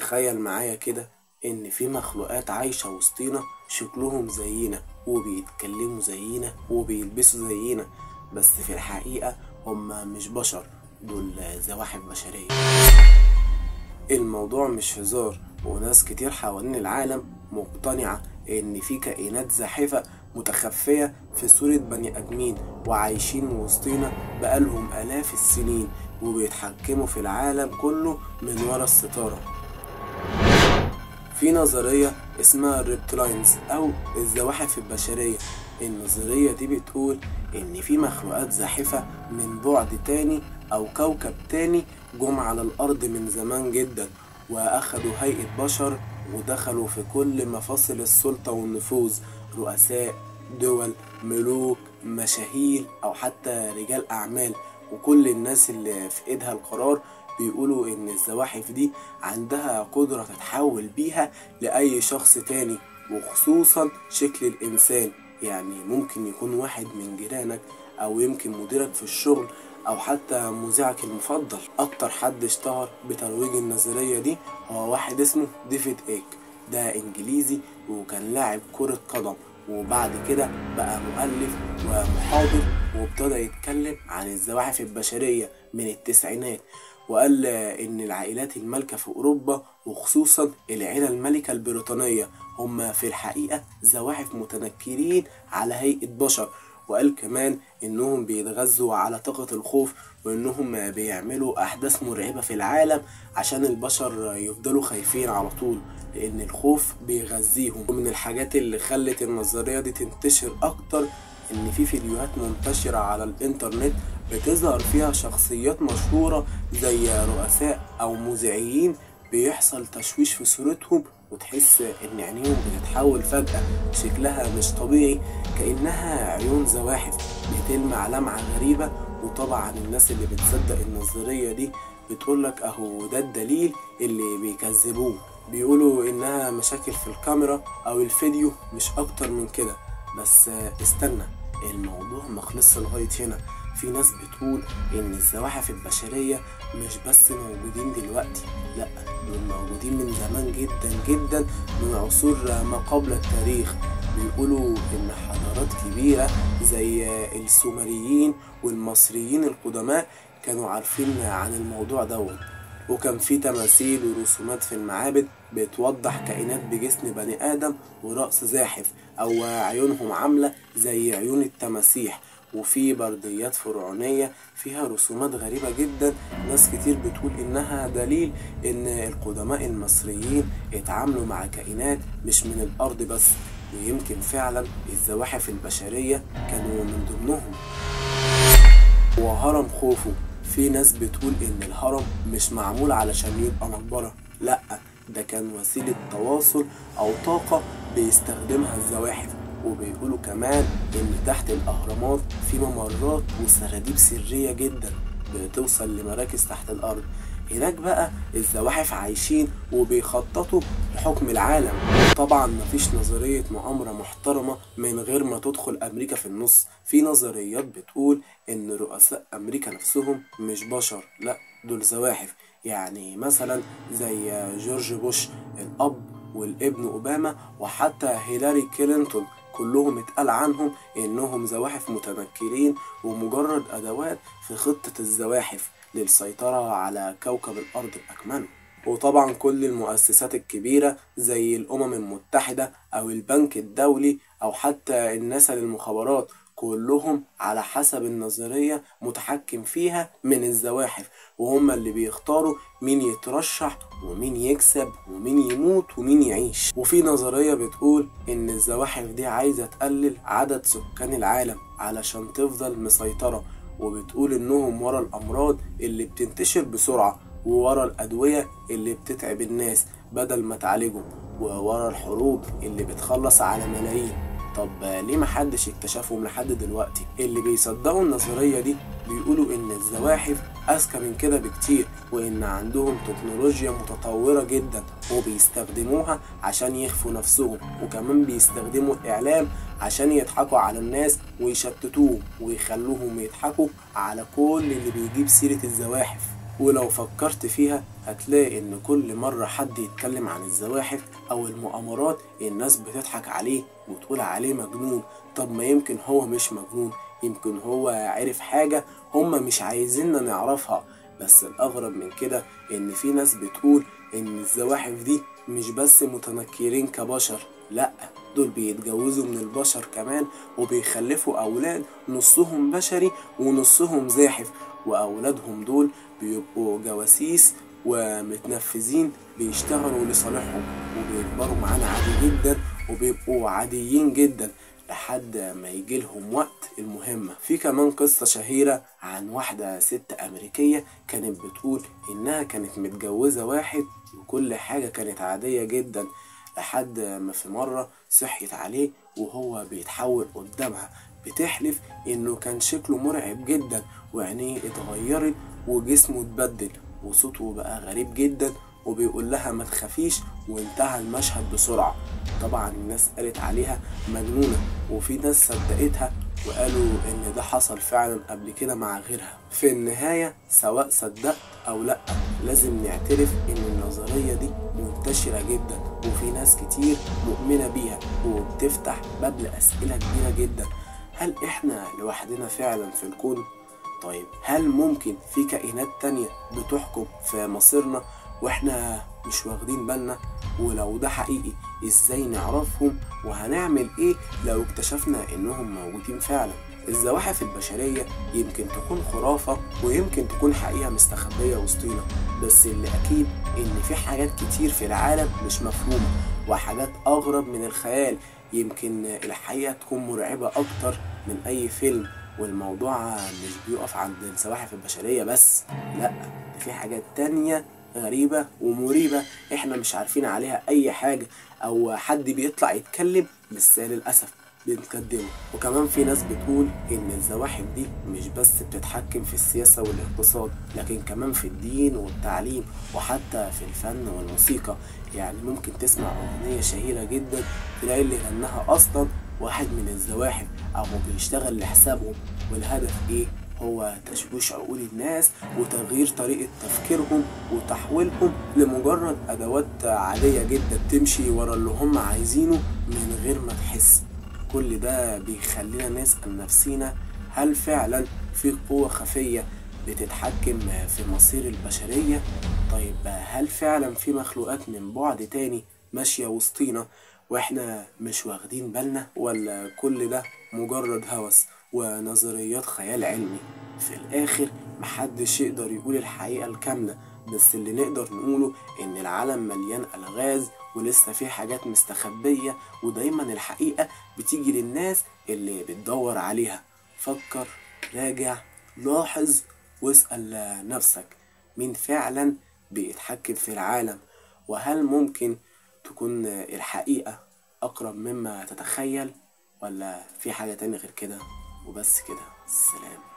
تخيل معايا كده إن في مخلوقات عايشة وسطينا شكلهم زينا وبيتكلموا زينا وبيلبسوا زينا، بس في الحقيقة هما مش بشر، دول زواحف بشرية. الموضوع مش هزار، وناس كتير حوالين العالم مقتنعة إن في كائنات زاحفة متخفية في صورة بني آدمين وعايشين وسطينا بقالهم آلاف السنين، وبيتحكموا في العالم كله من ورا الستارة. في نظرية اسمها الريبتلاينز أو الزواحف البشرية. النظرية دي بتقول إن في مخلوقات زاحفة من بعد تاني أو كوكب تاني جم على الأرض من زمان جدا، وأخدوا هيئة بشر ودخلوا في كل مفاصل السلطة والنفوذ، رؤساء دول، ملوك، مشاهير، أو حتى رجال أعمال. وكل الناس اللي في إيدها القرار بيقولوا إن الزواحف دي عندها قدرة تتحول بيها لأي شخص تاني، وخصوصا شكل الإنسان. يعني ممكن يكون واحد من جيرانك، أو يمكن مديرك في الشغل، أو حتى مذيعك المفضل. أكتر حد اشتهر بترويج النظرية دي هو واحد اسمه ديفيد إيك. ده إنجليزي وكان لاعب كرة قدم، وبعد كده بقى مؤلف ومحاضر، وابتدى يتكلم عن الزواحف البشرية من التسعينات، وقال إن العائلات المالكة في أوروبا وخصوصا العيلة الملكة البريطانية هم في الحقيقة زواحف متنكرين على هيئة بشر. وقال كمان إنهم بيتغذوا على طاقة الخوف، وإنهم بيعملوا أحداث مرعبة في العالم عشان البشر يفضلوا خايفين على طول، لأن الخوف بيغذيهم. ومن الحاجات اللي خلت النظرية دي تنتشر أكتر إن في فيديوهات منتشرة على الإنترنت بتظهر فيها شخصيات مشهورة زي رؤساء أو مذيعين بيحصل تشويش في صورتهم، وتحس إن عينيهم بتتحول فجأة، شكلها مش طبيعي، كأنها عيون زواحف بتلمع لمعة غريبة. وطبعا الناس اللي بتصدق النظرية دي بتقولك أهو ده الدليل اللي بيكذبوه، بيقولوا إنها مشاكل في الكاميرا أو الفيديو مش أكتر من كده. بس استنى، الموضوع مخلصش لغاية هنا. في ناس بتقول إن الزواحف البشرية مش بس موجودين دلوقتي، لأ، دول موجودين من زمان جدا جدا، من عصور ما قبل التاريخ. بيقولوا إن حضارات كبيرة زي السومريين والمصريين القدماء كانوا عارفين عن الموضوع دوت، وكان في تماثيل ورسومات في المعابد بتوضح كائنات بجسم بني آدم ورأس زاحف، أو عيونهم عاملة زي عيون التماسيح. وفي برديات فرعونية فيها رسومات غريبة جدا. ناس كتير بتقول إنها دليل إن القدماء المصريين اتعاملوا مع كائنات مش من الأرض بس، ويمكن فعلا الزواحف البشرية كانوا من ضمنهم. وهرم خوفو، في ناس بتقول إن الهرم مش معمول علشان يبقى مقبرة، لأ، ده كان وسيلة تواصل أو طاقة بيستخدمها الزواحف. وبيقولوا كمان إن تحت الأهرامات في ممرات وسراديب سرية جدا بتوصل لمراكز تحت الأرض. هناك بقى الزواحف عايشين وبيخططوا لحكم العالم. طبعا مفيش نظرية مؤامرة محترمة من غير ما تدخل أمريكا في النص. في نظريات بتقول إن رؤساء أمريكا نفسهم مش بشر، لأ، دول زواحف. يعني مثلا زي جورج بوش الأب والابن أوباما، وحتى هيلاري كلينتون، كلهم اتقال عنهم إنهم زواحف متنكرين ومجرد أدوات في خطة الزواحف للسيطرة على كوكب الأرض بأكمله. وطبعا كل المؤسسات الكبيرة زي الأمم المتحدة أو البنك الدولي أو حتى الناسا للمخابرات، كلهم على حسب النظرية متحكم فيها من الزواحف، وهم اللي بيختاروا مين يترشح ومين يكسب ومين يموت ومين يعيش. وفي نظرية بتقول إن الزواحف دي عايزة تقلل عدد سكان العالم علشان تفضل مسيطرة، وبتقول إنهم ورا الأمراض اللي بتنتشر بسرعة، وورا الأدوية اللي بتتعب الناس بدل ما تعالجهم، وورا الحروب اللي بتخلص على ملايين. طب ليه محدش اكتشفهم لحد دلوقتي؟ اللي بيصدقوا النظرية دي بيقولوا إن الزواحف أذكى من كده بكتير، وإن عندهم تكنولوجيا متطورة جدا وبيستخدموها عشان يخفوا نفسهم، وكمان بيستخدموا الإعلام عشان يضحكوا على الناس ويشتتوهم ويخلوهم يضحكوا على كل اللي بيجيب سيرة الزواحف. ولو فكرت فيها هتلاقي ان كل مرة حد يتكلم عن الزواحف او المؤامرات الناس بتضحك عليه وتقول عليه مجنون. طب ما يمكن هو مش مجنون، يمكن هو عرف حاجة هما مش عايزيننا نعرفها. بس الأغرب من كده إن في ناس بتقول إن الزواحف دي مش بس متنكرين كبشر، لأ، دول بيتجوزوا من البشر كمان وبيخلفوا أولاد نصهم بشري ونصهم زاحف، وأولادهم دول بيبقوا جواسيس ومتنفذين بيشتغلوا لصالحهم وبيكبروا معانا عادي جدا وبيبقوا عاديين جدا لحد ما يجيلهم وقت المهمة. في كمان قصة شهيرة عن واحدة ست أمريكية كانت بتقول إنها كانت متجوزة واحد وكل حاجة كانت عادية جدا، لحد ما في مرة صحيت عليه وهو بيتحول قدامها، بتحلف إنه كان شكله مرعب جدا وعينيه اتغيرت وجسمه اتبدل وصوته بقى غريب جدا وبيقول لها ما تخافيش، وانتهى المشهد بسرعة. طبعا الناس قالت عليها مجنونة وفي ناس صدقتها وقالوا ان ده حصل فعلا قبل كده مع غيرها. في النهاية سواء صدقت او لا، لازم نعترف ان النظرية دي منتشرة جدا وفي ناس كتير مؤمنة بيها وبتفتح باب لأسئلة كبيرة جدا. هل احنا لوحدنا فعلا في الكون؟ طيب هل ممكن في كائنات تانية بتحكم في مصيرنا واحنا مش واخدين بالنا؟ ولو ده حقيقي ازاي نعرفهم؟ وهنعمل ايه لو اكتشفنا انهم موجودين فعلا؟ الزواحف البشرية يمكن تكون خرافة ويمكن تكون حقيقة مستخبية وسطينا، بس اللي اكيد ان في حاجات كتير في العالم مش مفهومة وحاجات اغرب من الخيال. يمكن الحقيقة تكون مرعبة اكتر من اي فيلم. والموضوع مش بيقف عند الزواحف البشرية بس، لا، ده في حاجات تانية غريبة ومريبة احنا مش عارفين عليها اي حاجة او حد بيطلع يتكلم بس للأسف بنكدبه. وكمان في ناس بتقول ان الزواحف دي مش بس بتتحكم في السياسة والاقتصاد، لكن كمان في الدين والتعليم وحتى في الفن والموسيقى. يعني ممكن تسمع اغنية شهيرة جدا تلاقي اللي غناها اصلا واحد من الزواحف او بيشتغل لحسابهم، والهدف ايه؟ هو تشويش عقول الناس وتغيير طريقة تفكيرهم وتحويلهم لمجرد أدوات عادية جدا تمشي ورا اللي هم عايزينه من غير ما تحس. كل ده بيخلينا نسأل نفسينا، هل فعلا في قوة خفية بتتحكم في مصير البشرية؟ طيب هل فعلا في مخلوقات من بعد تاني ماشية وسطينا واحنا مش واخدين بالنا؟ ولا كل ده مجرد هوس ونظريات خيال علمي؟ في الاخر محدش يقدر يقول الحقيقة الكاملة، بس اللي نقدر نقوله ان العالم مليان الغاز ولسه في حاجات مستخبية، ودايما الحقيقة بتيجي للناس اللي بتدور عليها. فكر، راجع، لاحظ، واسأل نفسك مين فعلا بيتحكم في العالم؟ وهل ممكن تكون الحقيقة أقرب مما تتخيل؟ ولا في حاجة تانية غير كده؟ وبس كده، السلام.